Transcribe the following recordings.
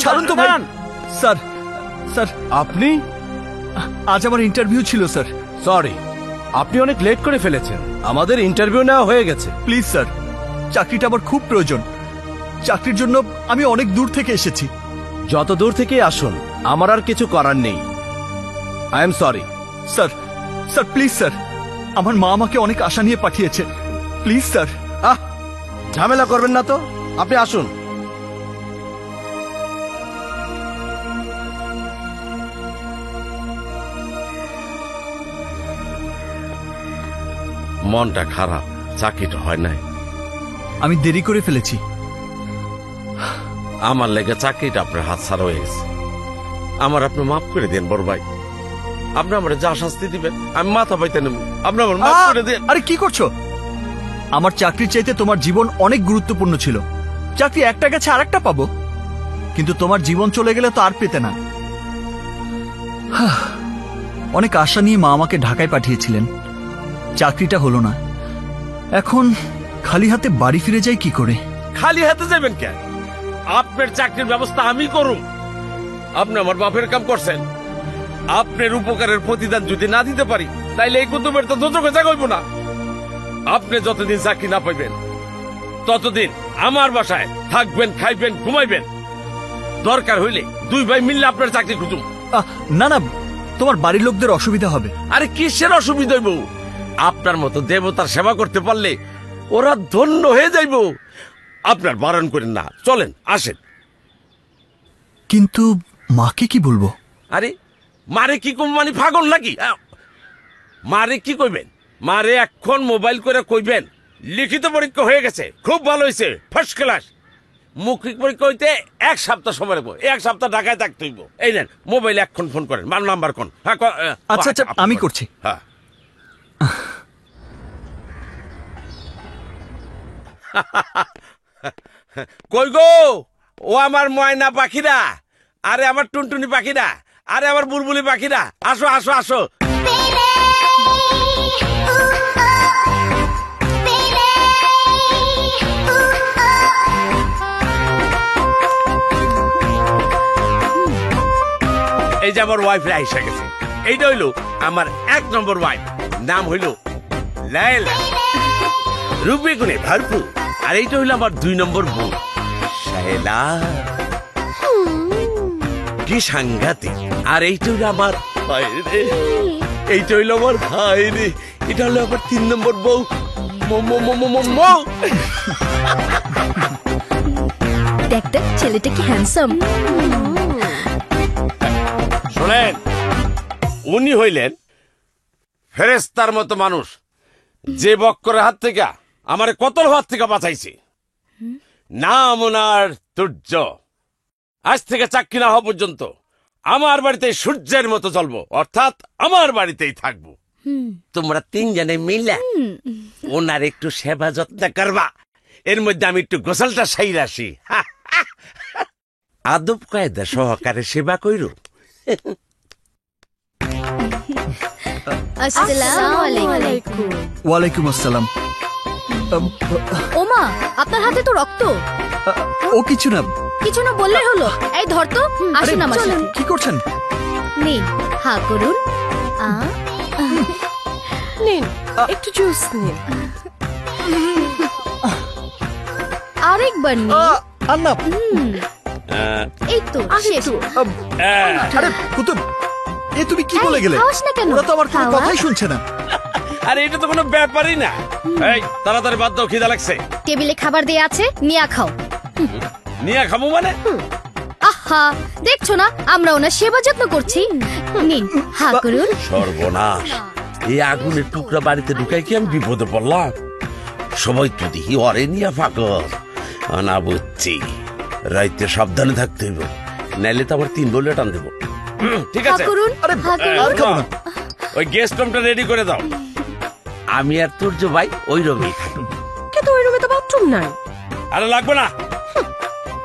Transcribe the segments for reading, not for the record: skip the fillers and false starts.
ছাড়ুন তো ভাই। স্যার স্যার আপনি? আজ আমার ইন্টারভিউ ছিল স্যার। সরি, আপনি অনেক লেট করে ফেলেছেন। আমাদের ইন্টারভিউ নেওয়া হয়ে গেছে। প্লিজ স্যার, চাকরিটা আমার খুব প্রয়োজন। চাকরির জন্য আমি অনেক দূর থেকে এসেছি। যত দূর থেকে আসুন, আমার আর কিছু করার নেই। I am sorry. Sir sir please sir, আমার মা আমাকে অনেক আশা নিয়ে পাঠিয়েছে। Please sir. ঝামেলা করবেন না তো, আপনি আসুন। মনটা খারাপ, চাকরিটা হয় নাই। আমি দেরি করে ফেলেছি। আমার লেগে চাকরিটা আপনার হাত ছাড়া হয়ে গেছে। আমার আপনি মাফ করে দেন বড় ভাই। আপনি আমার যা শাস্তি দিবেন আমি মাথা পাইতে নেব। আপনি আমার মাফ করে দেন। আরে কি করছো? আমার চাকরির চাইতে তোমার জীবন অনেক গুরুত্বপূর্ণ ছিল। চাকরি একটা গেছে আর একটা পাবো, কিন্তু তোমার জীবন চলে গেলে তো আর পেতে না। অনেক আশা নিয়ে মা আমাকে ঢাকায় পাঠিয়েছিলেন, চাকরিটা হলো না। এখন খালি হাতে বাড়ি ফিরে যাই কি করে? খালি হাতে যাবেন কেন? আপনার চাকরির ব্যবস্থা আমি করুম। আপনি আমার বাপের কাম করছেন। আপনার উপকারের প্রতিদান যদি না দিতে পারি, তাইলে এই কুতুবের তো দোজখে জাগইব না। আপনি যতদিন চাকরি না পাইবেন ততদিন আমার বাসায় থাকবেন, খাইবেন, ঘুমাইবেন। দরকার হইলে দুই ভাই মিললে আপনার চাকরি খুঁজুম। না না, তোমার বাড়ির লোকদের অসুবিধা হবে। আরে কিসের অসুবিধা হইব? আপনার মতো দেবতার সেবা করতে পারলে ওরা ধন্য হয়ে যাইব। আপনার বারণ করেন না, চলেন আসেন। কিন্তু মাকে কি বলবো? আরে মারে কি কম মানে পাগল নাকি? মারে কি কইবেন? মারে এখন মোবাইল করে কইবেন লিখিত পরীক্ষা হয়ে গেছে, খুব ভালো হয়েছে, ফার্স্ট ক্লাস। মৌখিক পরীক্ষা হইতে 1 সপ্তাহ সময় রাখবো, 1 সপ্তাহ ঢাকায় থাকতে হইব। এই নেন মোবাইলে এখন ফোন করেন, মান নাম্বার কোন? আচ্ছা আচ্ছা, আমি করছি। হ্যাঁ কই গো ও আমার ময়না পাখিরা, আরে আমার টুনটুনি পাখিরা, আরে আমার বুলবুলি পাখিরা, আসো আসো আসো। এই যে আমার ওয়াইফ এসে গেছে। এইটা হইলো আমার 1 নম্বর ওয়াইফ, নাম হইলো লায়লা, রূপে গুণে ভরপুর। আর এইটা হইলো আমার 2 নম্বর বউ শায়লা, কি সাংঘাতিক। আর এইটা হইলো আমার ভাই রে, এইটা হইলো আমার ভাই রে। এটা হলো আমার 3 নম্বর বউ দেখ দেখ ছেলেটা কি হ্যান্ডসাম। শোনেন, উনি হইলেন ফেরেশতার মতো মানুষ, যে বক্করের হাত থেকে আমার কতল হাত থেকে বাঁচাইছে। নাম ওনার তুর্য। আজ থেকে চাকরি না হওয়া পর্যন্ত আমার বাড়িতে সূর্যের মতো জ্বলবো, অর্থাৎ আমার বাড়িতেই থাকবো। তোমরা 3 জনে মিলে ওনার একটু সেবা যত্ন করবা। এর মধ্যে আমি একটু গোসলটা সাইরা আসি, আদব কায়দা সহকারে সেবা কইরো। আসসালামু আলাইকুম। ওয়ালাইকুম আসসালাম। ওমা, আপনার হাতে তো রক্ত। ও কিছু না। কিছু না বললে হলো। এই ধর তো, আসুন আমার সাথে। কি করছেন? নিন, হা করুন। নিন একটু জুস নিন। আরেকবার নিন। আর না। এই তো শেষ। আরে কুতুব, এ তুমি কি বলে গেলে? খাওয়াস না কেন? ওরা তো আমার কোনো কথাই শুনছে না। আরে এটা তো কোনো ব্যাপারই না। এই তাড়াতাড়ি বাদ দাও, খিদা লাগছে। টেবিলে খাবার দিয়ে আছে, নিয়ে খাও। নিয়ে খাবো মানে? আহা, দেখছো না আমরা ওনার সেবা যত্ন করছি। নিন, হা করুন। সর্বনাশ, এই আগুনের টুকরা বাড়িতে ঢুকাই কি আমি বিপদে পড়লাম? সবাই তো দেখি অরে নিয়ে ফাঁকর। না বুঝছি, রাইতে সাবধানে থাকতে হইব, নাইলে তো আবার 3 বলে টান দেবো। ঠিক আছে, ওই গেস্ট রুমটা রেডি করে দাও। আমি আর তুর্য ভাই ওই রুমেই থাকবো। কিন্তু ওই রুমে তো বাথরুম নাই। আরে লাগবে না।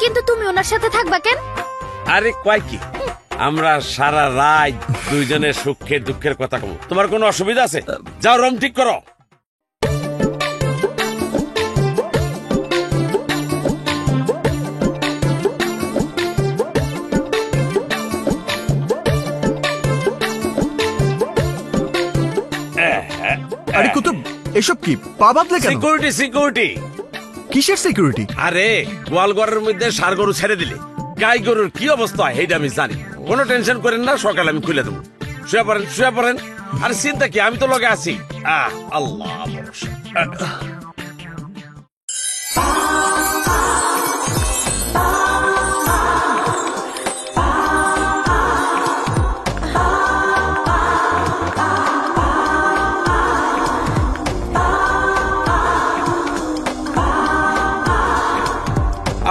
কিন্তু তুমি ওনার সাথে থাকবা কেন? আরে কয় কি, আমরা সারা রাত দুইজনের সুখের দুঃখের কথা কব। তোমার কোনো অসুবিধা আছে? যাও রুম ঠিক করো। এসব কি পা বাঁধলে কেন? Security security. কিসের সিকিউরিটি? আরে গোয়ালঘরের মধ্যে ষাঁড় গরু ছেড়ে দিলে গাই গরুর কি অবস্থা হয় সেইটা আমি জানি। কোনো টেনশন করেন না, সকালে আমি খুলে দেবো। শুয়ে পড়েন শুয়ে পড়েন। আরে চিন্তা কি, আমি তো লগে আছি। আল্লাহ ভরসা।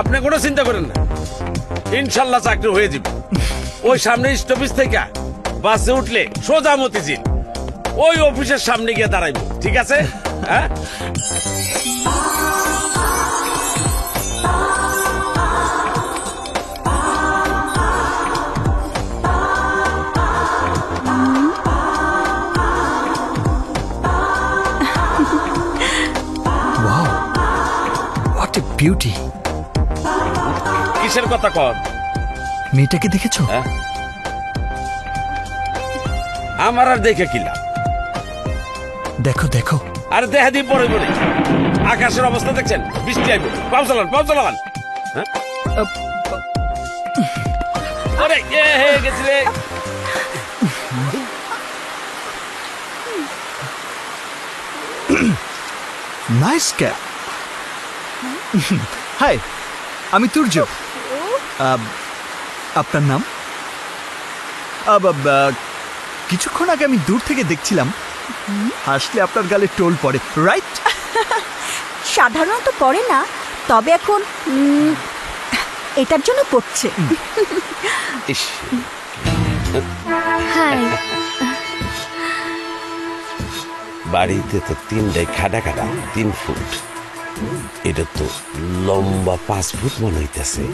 আপনি কোনো চিন্তা করেন না, ইনশাল্লাহ চাকরি হয়ে যাবে। ওই সামনে স্টপেজ থেকে বাসে উঠলে সোজা মতিঝিল, ওই অফিসের সামনে গিয়ে দাঁড়াইব, ঠিক আছে? হ্যাঁ, ওয়াও, হোয়াট এ বিউটি। কিসের কথা কর? মেয়েটাকে দেখেছো? হ্যাঁ, আমার আর দেখে কিলা। দেখো দেখো। আরে দেখা দিই পরে বলে। আকাশের অবস্থা দেখছেন, বৃষ্টি আইব। পাও চালান পাও চালান। হ্যাঁ, আরে হে গেছিলে। Nice cap. হাই, আমি তুর্য। আপনার নাম? কিছুক্ষণ আগে আমি দূর থেকে দেখছিলাম, হাসলে আপনার গালে টোল পড়ে, রাইট? সাধারণত পড়ে না, তবে এখন এটার জন্য পড়ছে। ইস, হাই। বাড়িতে তো 3টাই খাটা খাটা 3 ফুট, এটা তো লম্বা 5 ফুট মনে হইতেছে।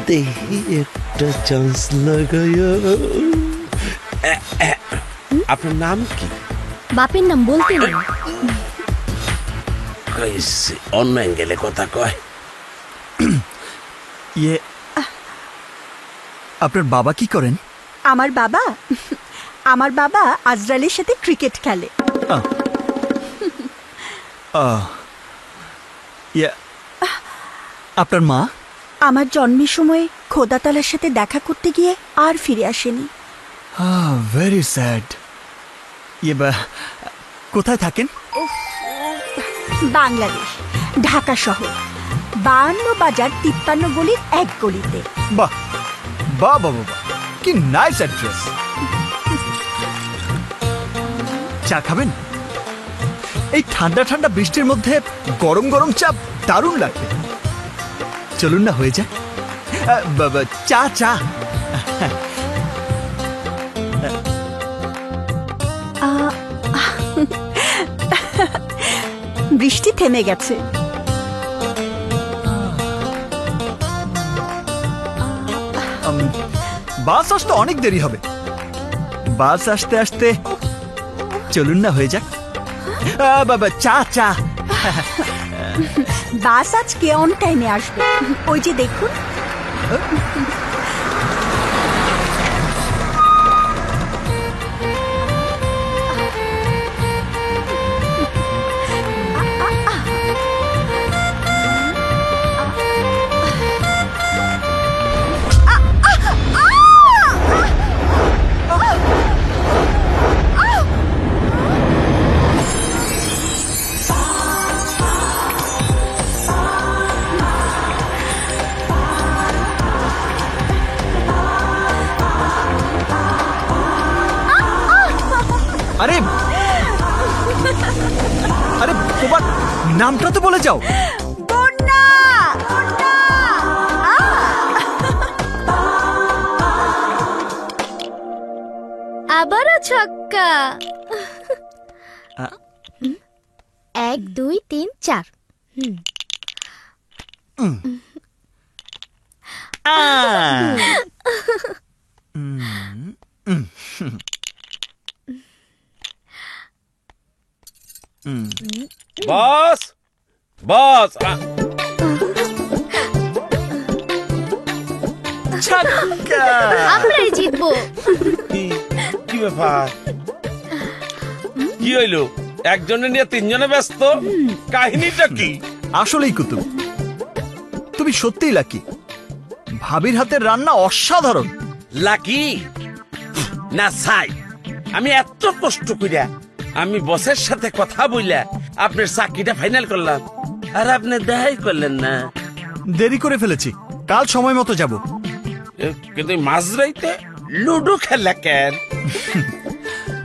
দেখি একটা চান্স লাগাইয়া। আপনার নাম কি? বাপের নাম বলতে নেই। অন্য অ্যাঙ্গেলে কথা কয়। ইয়ে, আপনার বাবা কি করেন? আমার বাবা আজরালের সাথে ক্রিকেট খেলে। ইয়ে, আপনার মা? আমার জন্মের সময় খোদাতালার সাথে দেখা করতে গিয়ে আর ফিরে আসেনি। Very sad. ইয়ে, কোথায় থাকেন? বাংলাদেশ, ঢাকা শহর, 52 বাজার 53 গলির এক গলিতে। বাহ বাহ বাহ বাহ, কি নাইস অ্যাড্রেস। চা খাবেন? এই ঠান্ডা ঠান্ডা বৃষ্টির মধ্যে গরম গরম চা দারুণ লাগবে। চলুন না, হয়ে যায়। চা চা। বৃষ্টি থেমে গেছে। বাস আসতে অনেক দেরি হবে। বাস আসতে আসতে চলুন না, হয়ে যাক। বাবা, চা চা। বাস আজকে অন টাইমে আসবে, ওই যে দেখুন। আরে আরে, তোমার নামটা তো বলে যাও। বন্যা। আবারও ছক্কা। 1 2 3 4। বস বস, আমরাই জিতবো। কি ব্যাপার? কি হইলো? একজনে নিয়ে তিনজনে ব্যস্ত, কাহিনীটা কি? আসলেই কুতুব, তুমি সত্যিই লাকি। ভাবির হাতের রান্না অসাধারণ। লাকি না ছাই, আমি এত কষ্ট কইরা আমি বসের সাথে কথা বইলা আপনার চাকরিটা ফাইনাল করলাম, আর আপনি দেখাই করলেন না। দেরি করে ফেলেছি, কাল সময় মতো যাব। কিন্তু মাঝরাইতে লুডো খেলা কেন?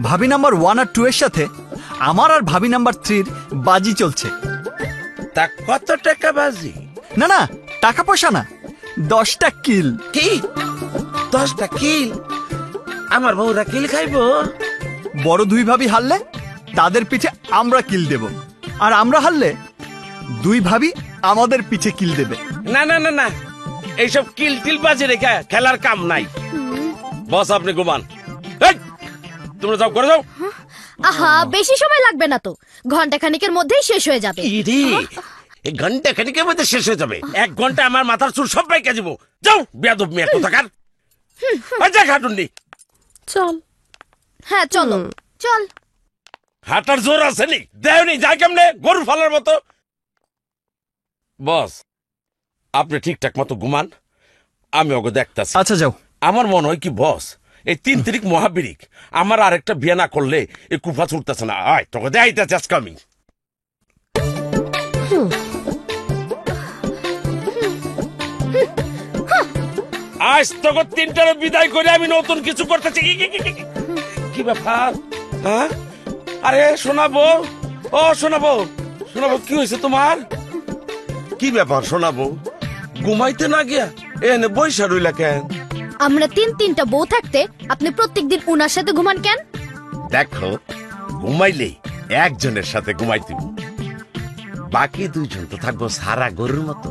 ভাবি নাম্বার 1 আর 2 এর সাথে আমার আর ভাবি নাম্বার 3 বাজি চলছে। তা কত টাকা বাজি? না না, টাকা পয়সা না, 10টা কিল। কি 10টা কিল? আমার বউরা কিল খাইবো? বড় 2 ভাবি হারলে তাদের পিঠে আমরা কিল দেব, আর আমরা হারলে 2 ভাবি আমাদের পিঠে কিল দেবে। না না না না, এইসব কিল টিল বাজি রেখে খেলার কাম নাই। বস আপনি ঘুমান, এই, তোমরা যাও, করে যাও। আহা, বেশি সময় লাগবে না তো, ঘন্টা খানিকের মধ্যেই শেষ হয়ে যাবে। ইরে, এই ঘন্টা খানিকের মধ্যে শেষ হয়ে যাবে? 1 ঘন্টা আমার মাথার চুল সব পাইকে দিব। যাও বেয়াদব মেয়ে কোথাকার। আচ্ছা খাটুন্ডি, চল। হ্যাঁ চলো, চল। হাঁটার জোর আছে নি? দেয়নি, যাই কেমনে গরু ফালার মতো। বস আপনি ঠিকঠাক মতো ঘুমান, আমি ওকে দেখতাছি। আচ্ছা যাও। আমার মনে হয় কি বস, এই 3 তারিখ মহাবীরিক আমার আরেকটা বিয়ে না করলে এই কুফা ছুটতেছে না। আয় তোকে দেখাইতেছে আজকে আমি। আজ তোকে 3টারে বিদায় করে আমি নতুন কিছু করতেছি। কি ব্যাপার? হ্যাঁ, আরে শোনাবো, ও শোনাবো, শোনাবো, কি হয়েছে তোমার? কি ব্যাপার শোনাবো? ঘুমাইতে না গিয়া এনে বৈশা রইলা কেন? আমরা 3-3টা বউ থাকতে আপনি প্রত্যেকদিন উনার সাথে ঘুমান কেন? দেখো, ঘুমাইলে একজনের সাথে ঘুমাই দিব, বাকি 2জন তো থাকবো সারা গরুর মতো,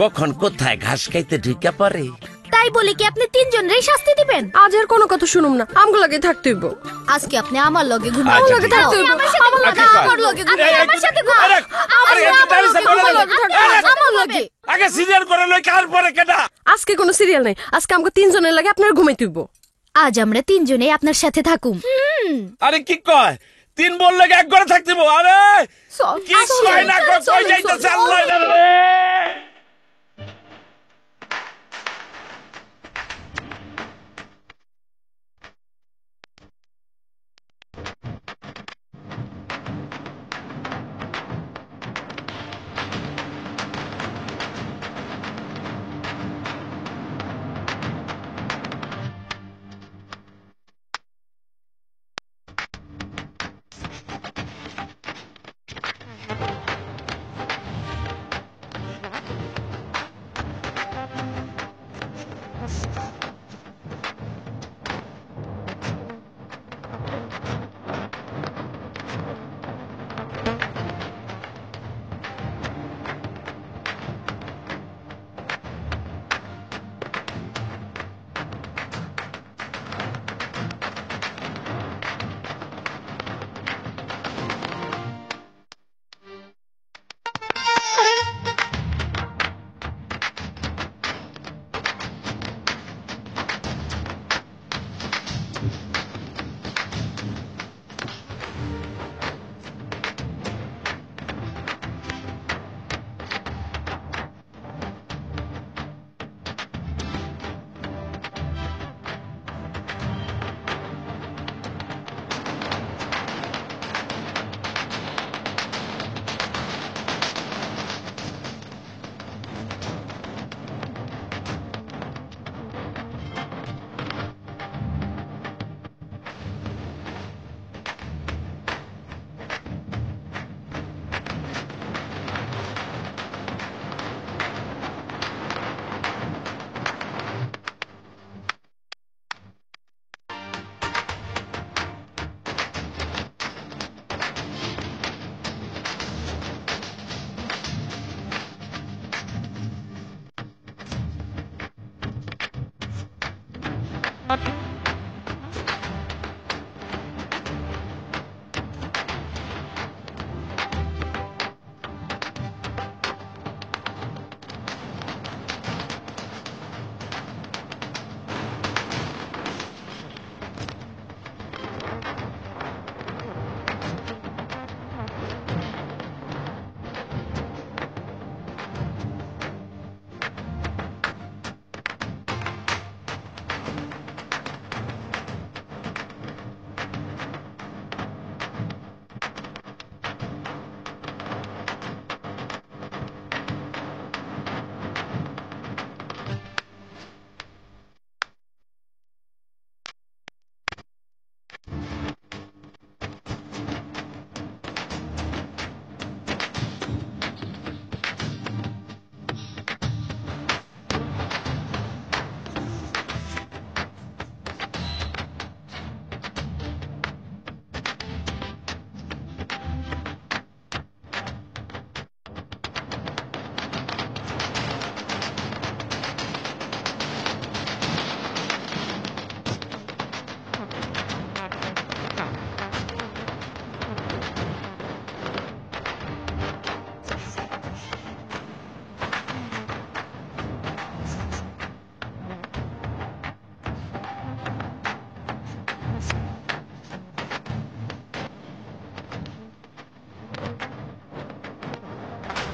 কখন কোথায় ঘাস খাইতে ঢুকা পড়ে। তাই বলে কি আপনি 3জনেরই শাস্তি দিবেন? আজ আর কোনো কথা শুনুম না, আমগো লাগে থাকতে হইব। আজকে আপনি আমার লগে ঘুমান। আচ্ছা, আমার লগে ঠিক থাকতে আছে। হইব। আমার লগে ঘুমান। এই, আমার সাথে ঘুমান। আরে, আরে, আমার এটা লগে করে ঘুমান। দাও। আমার লগে। আগে সিরিয়াল করে লই, কার পরে কেটা? আজকে কোনো সিরিয়াল নাই, আজকে আমগো 3 জনের লাগে আপনার ঘুমাইতে হইব। আজ আমরা 3জনেই আপনার সাথে থাকুম। আরে কি কয়, 3 বললে 1 ঘরে থাকতে হইব? আরে চল, কি কয় না কয়, কই যাইতেছে আল্লাহ জানে।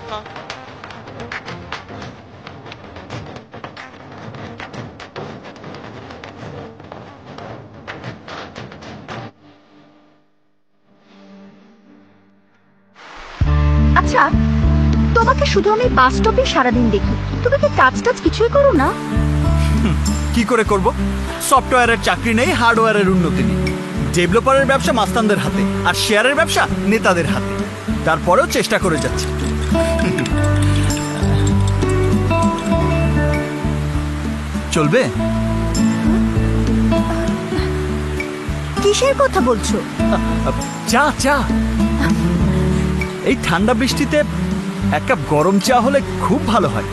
আচ্ছা, তোমাকে শুধু আমি বাস স্টপে সারাদিন দেখি, তুমি কি কাজ টাজ কিছুই করো না? কি করে করব? সফটওয়্যারের চাকরি নেই, হার্ডওয়্যারের উন্নতি নেই। ডেভেলপারের ব্যবসা মাস্তানদের হাতে, আর শেয়ারের ব্যবসা নেতাদের হাতে। তারপরেও চেষ্টা করে যাচ্ছে। চলবে? কিসের কথা বলছো? চা চা। এই ঠান্ডা বৃষ্টিতে এক কাপ গরম চা হলে খুব ভালো হয়।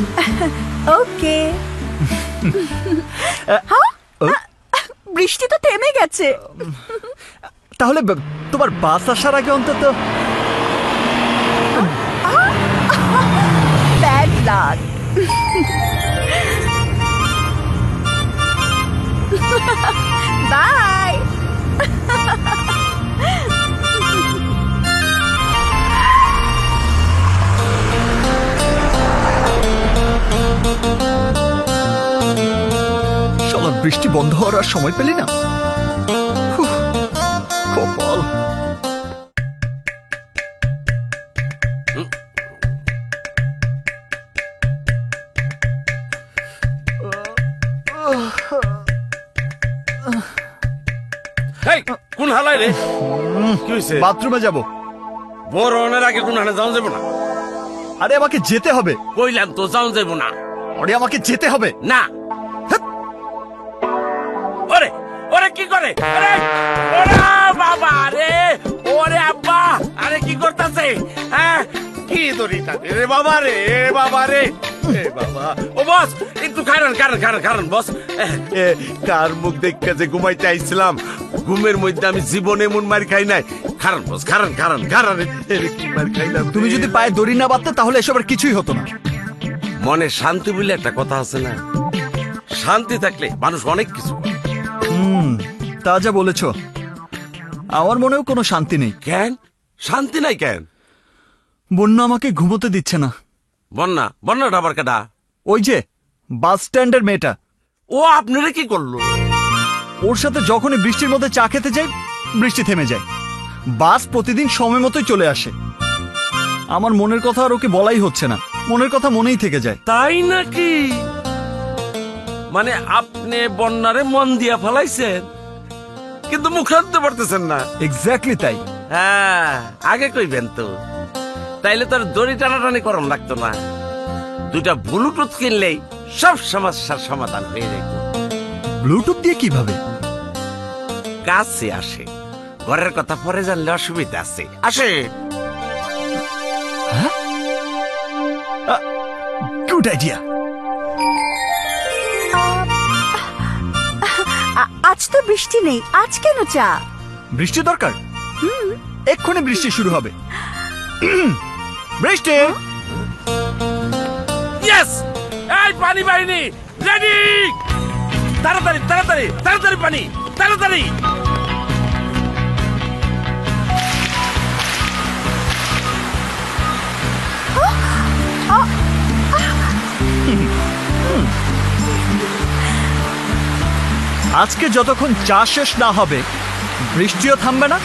ওকে। ও, বৃষ্টি তো থেমে গেছে। তাহলে তোমার বাস আসার আগে অন্তত ব্যাড লাক। বাই। শালা বৃষ্টি বন্ধ হওয়ার আর সময় পেলি না। হুঁ, কপাল। এই কোন হালাই রে? কি হয়েছে? বাথরুমে যাব। বড় অনের আগে কোন হালে যাওয়া যাবো না। আরে আমাকে যেতে হবে। কইলাম তো যাওয়া যাবো না। আরে আমাকে যেতে হবে। না। ওরে ওরে কি করে? আরে ওরে বাবা রে, ওরে আব্বা, আরে কি করতেছে? হ্যাঁ কি দরিতা রে বাবা রে, বাবা রে, এ বাবা। ও বস একটু কারণ বস। কার মুখ দেখে যে ঘুমাইতে আইছিলাম, ঘুমের মধ্যে আমি জীবনে এমন মার খাই নাই। কারণ বস, কারণ কি মার খাইলাম। তুমি যদি পায়ে দড়ি না বাঁধতে তাহলে এসবের কিছুই হতো না। মনে শান্তি বলে একটা কথা আছে না, শান্তি থাকলে মানুষ অনেক কিছু করে। তা যা বলেছ। আমার মনেও কোনো শান্তি নেই। কেন শান্তি নাই কেন? বন্যা আমাকে ঘুমোতে দিচ্ছে না। বন্যাটা আবার কেডা? ওই যে বাস স্ট্যান্ডের মেয়েটা। ও আপনারা কি করলো? ওর সাথে যখনই বৃষ্টির মধ্যে চা খেতে যাই, বৃষ্টি থেমে যায়। বাস প্রতিদিন সময় মতোই চলে আসে। আমার মনের কথা আর ওকে বলাই হচ্ছে না, মনের কথা মনেই থেকে যায়। তাই নাকি? মানে আপনি বন্যারে মন দিয়া ফেলাইছেন, কিন্তু মুখ আনতে পারতেছেন না। এক্স্যাক্টলি তাই। হ্যাঁ আগে কইবেন তো, তাইলে তোর দড়ি টানাটানি করম লাগতো না। দুইটা ব্লুটুথ কিনলেই সব সমস্যার সমাধান হয়ে যেত। ব্লুটুথ দিয়ে কিভাবে? কাছে আসে, ঘরের কথা পরে জানলে অসুবিধা আছে। আসে। Good idea. আজ তো বৃষ্টি নেই, আজ কেন চা? বৃষ্টি দরকার। এক্ষুনি বৃষ্টি শুরু হবে। বৃষ্টি। ইয়েস, এই পানি বাহিনী রেডি, তাড়াতাড়ি তাড়াতাড়ি তাড়াতাড়ি পানি, তাড়াতাড়ি। আজকে যতক্ষণ চা শেষ না হবে বৃষ্টিও থামবে না,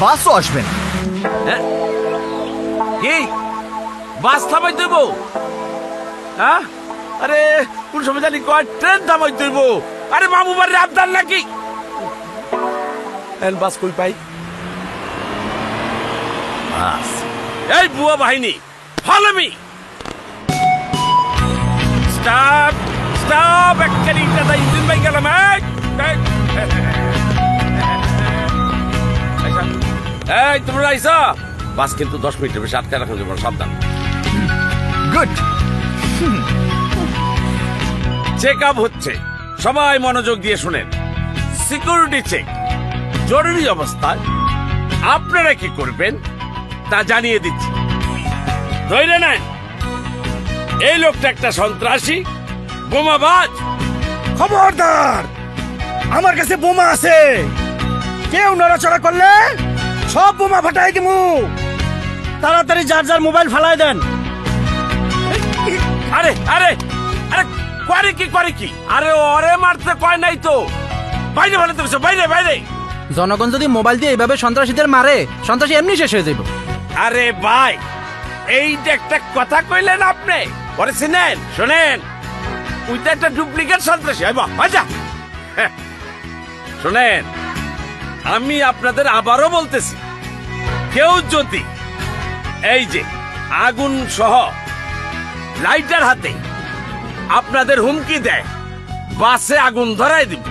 বাসও আসবে না। কি বাস থামাই দেব? হ্যাঁ আরে কোন সময় জানি কয় ট্রেন থামাই দেব। আরে মামু বাড়ির আবদার নাকি? বাস কই পাই? বাস। এই বুয়া বাহিনী ফলো মি। স্টপ স্টপ, এক্ষুনি দাদা ইঞ্জিন বাই গেলাম। এই তোমরা আইসা, বাস কিন্তু 10 মিনিটের বেশি আটকে রাখুন, যাবো সাবধান। গুড। চেক আপ হচ্ছে, সবাই মনোযোগ দিয়ে শুনেন। Security check. জরুরি অবস্থায় আপনারা কি করবেন তা জানিয়ে দিচ্ছি। ধরে নেন, এই লোকটা একটা সন্ত্রাসী, বোমাবাজ। খবরদার, আমার কাছে বোমা আছে। কেউ নড়াচড়া করলে সব বোমা ফাটাই দিমু। তাড়াতাড়ি যার যার মোবাইল ফালাই দেন। আরে আরে আরে করে কি আরে ওরে মারতে কয় নাই তো বাইরে ভালো তো বাইরে বাইরে জনগণ যদি মোবাইল দিয়ে এইভাবে সন্ত্রাসীদের মারে সন্ত্রাসী এমনি শেষ হয়ে যাবে। আরে ভাই এইটা একটা কথা কইলেন আপনি পরে শুনেন শোনেন ওইটা একটা ডুপ্লিকেট সন্ত্রাসী আচ্ছা শোনেন আমি আপনাদের আবারও বলতেছি কেউ যদি এই যে আগুন সহ লাইটার হাতে আপনাদের হুমকি দেয় বাসে আগুন ধরাই দিব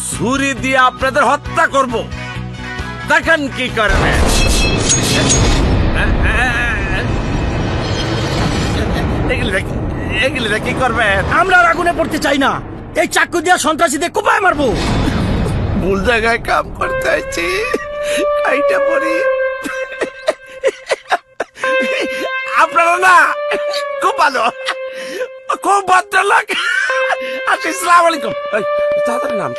ছুরি দিয়ে আপনাদের হত্যা করব তখন কি করবেন এগুলি কি করবেন আমরা আর আগুনে পড়তে চাই না, এই চাকু দিয়া সন্ত্রাসীদের কোপায় মারবো। ভুল জায়গায় কাম করতে হয়েছি এইটা পরে আপনারা না খুব ভালো খুব ভদ্রলোক আচ্ছা ইসলাম আলাইকুম তাদের নাম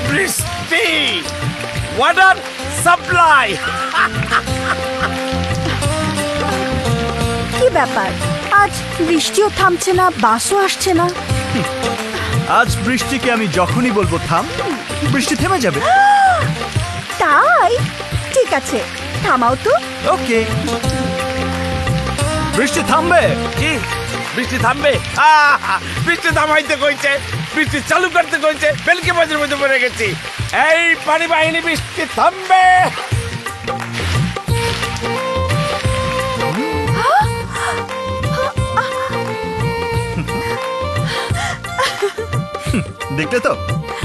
বৃষ্টি ওয়াটার সাপ্লাই কি ব্যাপার, আজ বৃষ্টিও থামছে না, বাসও আসছে না। আজ বৃষ্টিকে আমি যখনই বলবো থাম, বৃষ্টি থেমে যাবে। তাই ঠিক আছে, থামাও তো। ওকে, বৃষ্টি থামবে। কি বৃষ্টি থামবে বৃষ্টি থামাইতে কইছে বৃষ্টি চালু করতে কইছে বেলকি বাজারের মধ্যে পড়ে গেছি এই পানি বাহিনী বৃষ্টি থামবে দেখলে তো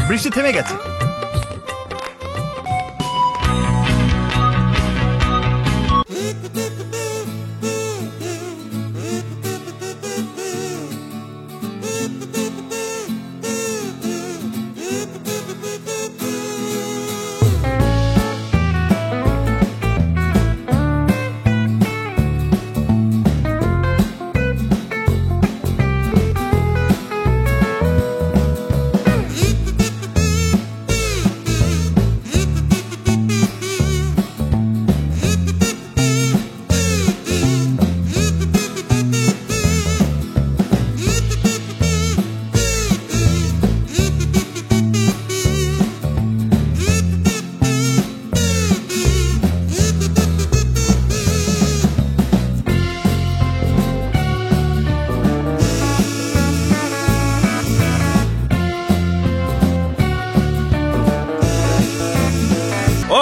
বৃষ্টি থেমে গেছে।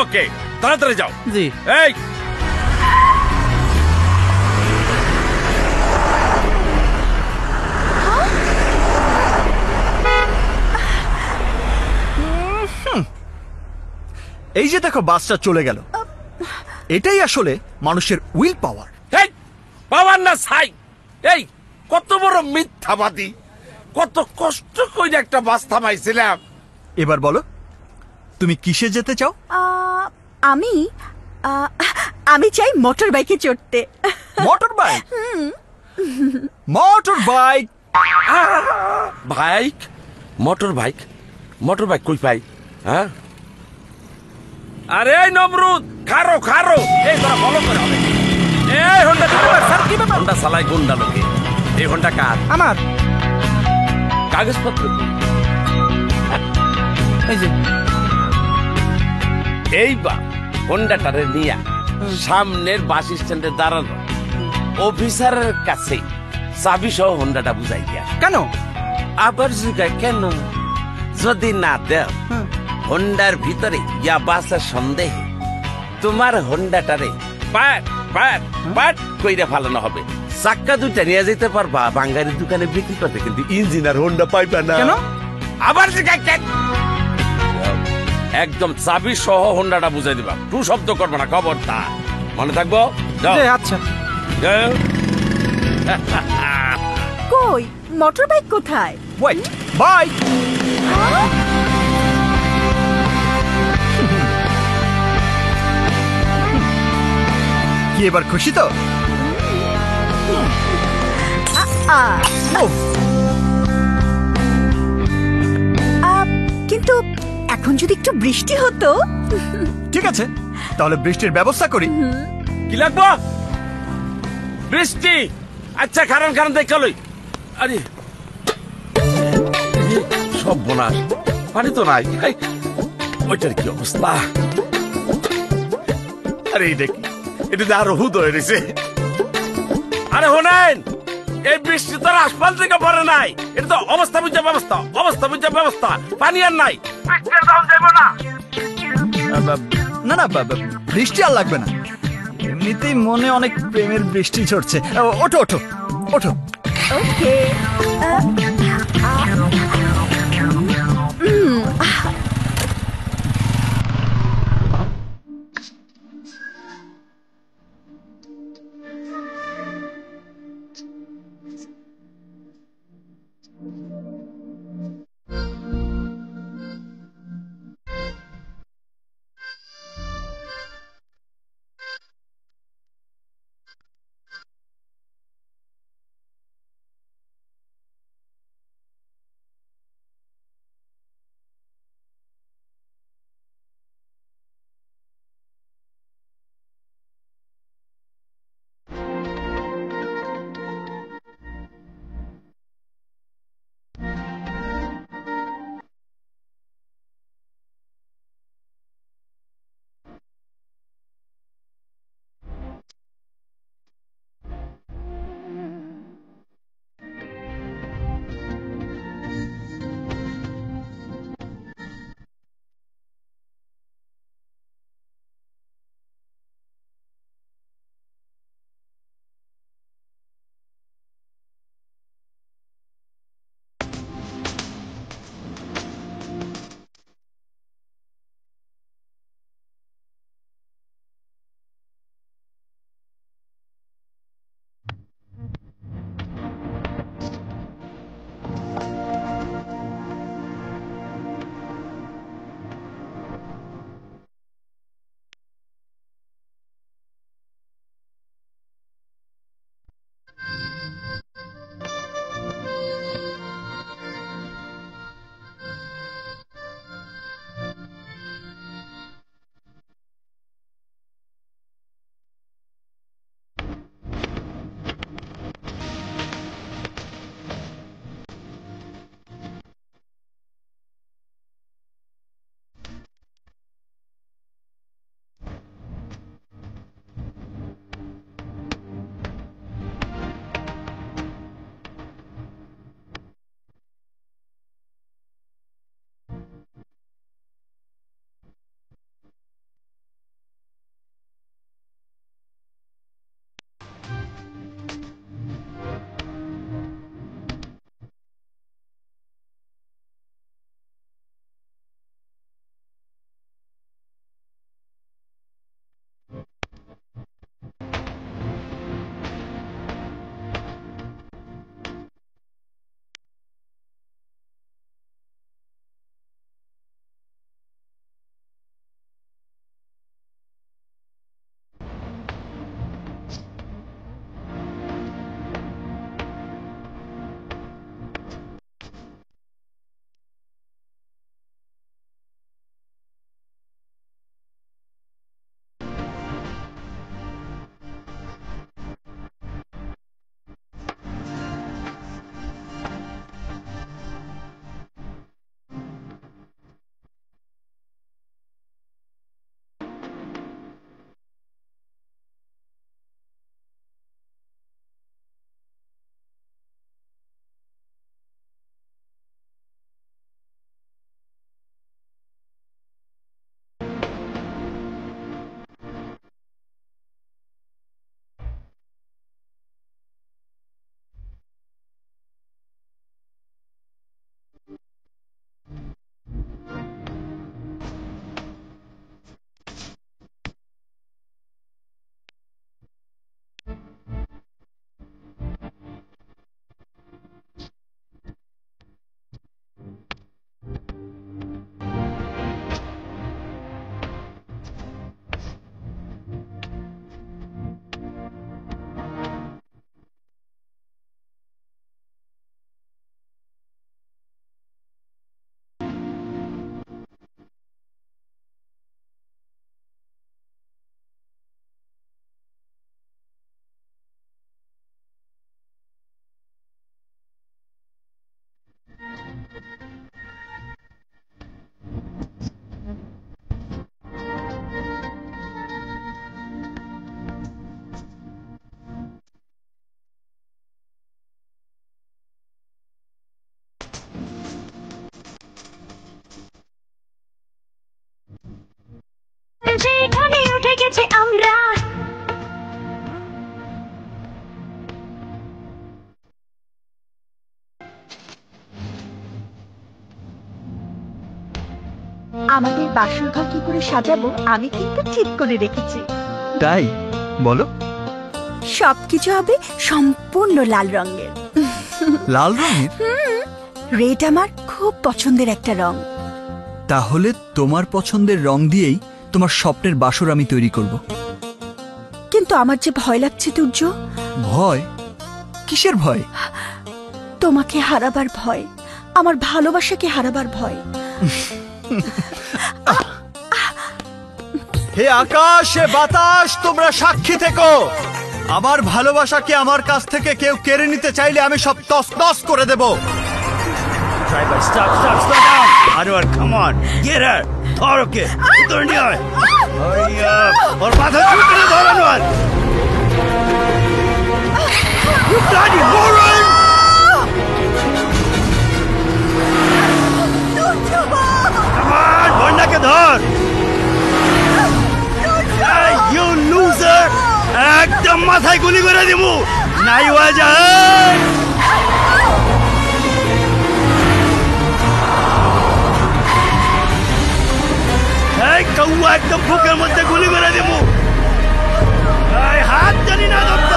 ওকে তাড়াতাড়ি যাও জি এই এই যে দেখো বাসটা চলে গেল, এটাই আসলে মানুষের উইল পাওয়ার। এই পাওয়ার না ছাই এই কত বড় মিথ্যাবাদী কত কষ্ট করে একটা বাস থামাইছিলাম এবার বলো তুমি কিসে যেতে চাও? আমি আমি চাই মোটর বাইকে চড়তে। Motor bike? Motor bike? Bike motor bike motor bike কই পাই হ্যাঁ আরে নমরুদ খারো খারো এই তোরা ফলো করে হবে এই হোন্ডা স্যার কি ব্যাপার হোন্ডা চালাই গুন্ডা লোকে এই হোন্ডা কার আমার কাগজপত্র এই যে এইবার হোন্ডাটারে নিয়ে সামনের বাস স্ট্যান্ডে দাঁড়ানো অফিসারের কাছে চাবি সহ হোন্ডাটা বুঝাই দিয়া কেন আবার জিজ্ঞাসা কেন যদি না দেও হোন্ডার ভিতরে ইয়া বাসের সন্দেহে তোমার হোন্ডাটারে পাট পাট পাট কইরা ফালানো হবে চাক্কা দুইটা নিয়ে যেতে পারবা বাঙ্গারির দোকানে বিক্রি করতে কিন্তু ইঞ্জিন আর হোন্ডা পাইবা না কেন আবার জিজ্ঞাসা একদম চাবি সহ হোন্ডাটা বুঝাই দিবা টু শব্দ করবে না খবরদার মনে থাকবো যাও আচ্ছা যাও কই মোটর বাইক কোথায়? Wait bike? এবার খুশি তো? ও, কিন্তু এখন যদি একটু বৃষ্টি হতো। ঠিক আছে, তাহলে বৃষ্টির ব্যবস্থা করি। কি লাগবো? বৃষ্টি? আচ্ছা কারণ কারণ দেখা লই। আরে সব বোনাস, পানি তো নাই। এই, ওইটার কি অবস্থা? আরে এটা কি? এটা তো আরো হুদ হয়ে রয়েছে। আরে শোনেন, এই বৃষ্টি তো আর আসমান থেকে পড়ে নাই। এটা তো অবস্থা বুঝা ব্যবস্থা, অবস্থা বুঝা ব্যবস্থা। পানি আর নাই, বৃষ্টির দাম যাইব না। না না, বৃষ্টি আর লাগবে না। এমনিতেই মনে অনেক প্রেমের বৃষ্টি ঝরছে। ওঠো ওঠো ওঠো। ওকে। যে আমরা আমাদের বাসর ঘর কি করে সাজাবো আমি কিন্তু ঠিক করে রেখেছি। তাই বলো। সবকিছু হবে সম্পূর্ণ লাল রঙের। লাল রঙের? রেড আমার খুব পছন্দের একটা রং। তাহলে তোমার পছন্দের রং দিয়েই তোমার স্বপ্নের বাসর আমি তৈরি করব। কিন্তু আমার যে ভয় লাগছে তুর্য। ভয়? কিসের ভয়? তোমাকে হারাবার ভয়, আমার ভালোবাসাকে হারাবার ভয়। হে আকাশ, হে বাতাস, তোমরা সাক্ষী থেকো। আমার ভালোবাসাকে আমার কাছ থেকে কেউ কেড়ে নিতে চাইলে আমি সব তছনছ করে দেব। Driver stop stop stop Anwar come on get her ধর ওকে ভিতরে নিয়ে আয় হারি আপ ওর মাথা চুলকে ধর Anwar you bloody moron come on বন্যাকে ধর এই ইউ লুজার একদম মাথায় গুলি করে দিমু নাই হয়ে যায় কৌয়া একদম বুকের মধ্যে গুলি করে দেব হাত জানি না ধরতে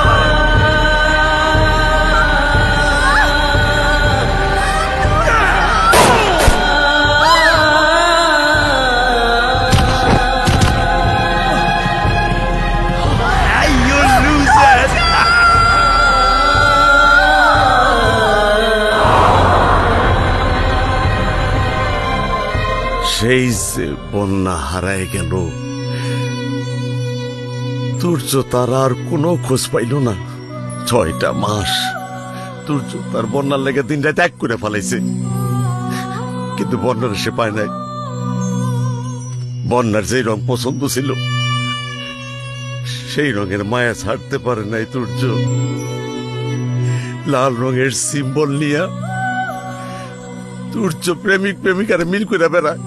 সেই যে বন্যা হারায় গেল, সূর্য তার আর কোনো খোঁজ পাইল না। 6টা মাস সূর্য তার বন্যার লেগে দিনটা ত্যাগ করে ফেলাইছে, কিন্তু বন্যার সে পায় নাই। বন্যার যে রং পছন্দ ছিল সেই রঙের মায়া ছাড়তে পারে নাই সূর্য। লাল রঙের সিম্বল নিয়া সূর্য প্রেমিক প্রেমিকার মিল করে বেড়ায়,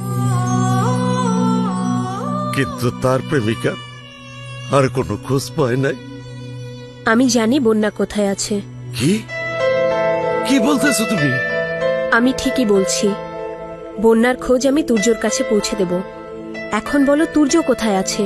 কিন্তু তার প্রেমিকা আর কোনো খোঁজ পায় নাই। আমি জানি বন্যা কোথায় আছে। কি কি বলতেছো তুমি? আমি ঠিকই বলছি, বন্যার খোঁজ আমি তুর্যর কাছে পৌঁছে দেব। এখন বলো তুর্য কোথায় আছে?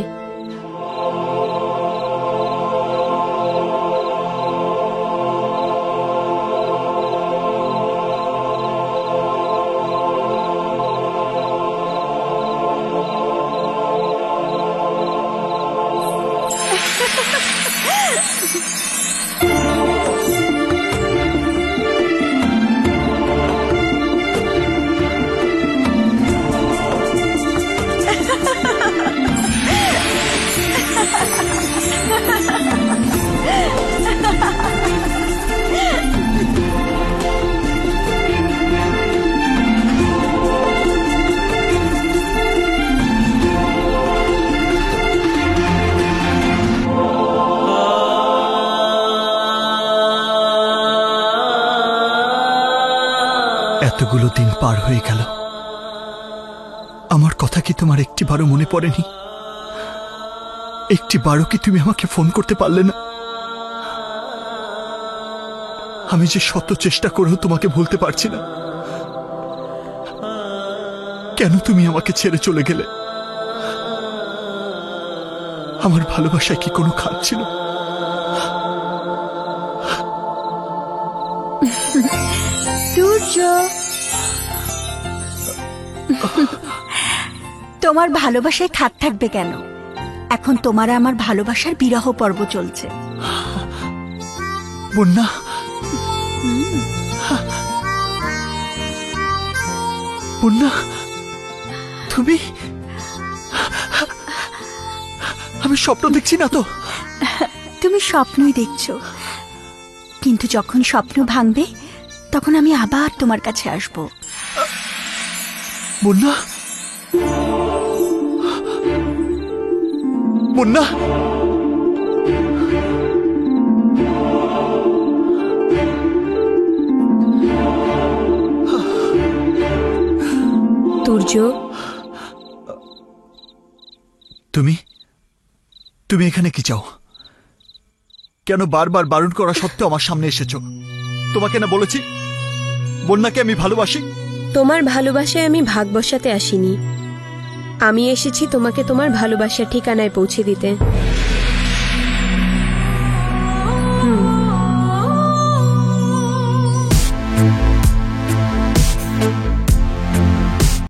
এতগুলো দিন পার হয়ে গেল, আমার কথা কি তোমার একটিবারও মনে পড়েনি? একটিবারও কি তুমি আমাকে ফোন করতে পারলে না? আমি যে শত চেষ্টা করেও তোমাকে ভুলতে পারছি না। কেন তুমি আমাকে ছেড়ে চলে গেলে? আমার ভালোবাসায় কি কোনো খাত ছিল? সূর্য, তোমার ভালোবাসায় খাত থাকবে কেন? এখন তোমার আমার ভালোবাসার বিরহ পর্ব চলছে। বন্যা, বন্যা, তুমি? আমি স্বপ্ন দেখছি না তো? তুমি স্বপ্নই দেখছো, কিন্তু যখন স্বপ্ন ভাঙবে তখন আমি আবার তোমার কাছে আসব। বন্যা, বন্যা, তুর্য, তুমি তুমি এখানে কি চাও? কেন বারবার বারণ করা সত্ত্বেও আমার সামনে এসেছো? তোমাকে না বলেছি বন্যাকে আমি ভালোবাসি? তোমার ভালোবাসায় আমি ভাগ বসাতে আসিনি, আমি এসেছি তোমাকে তোমার ভালোবাসার ঠিকানায় পৌঁছে দিতে।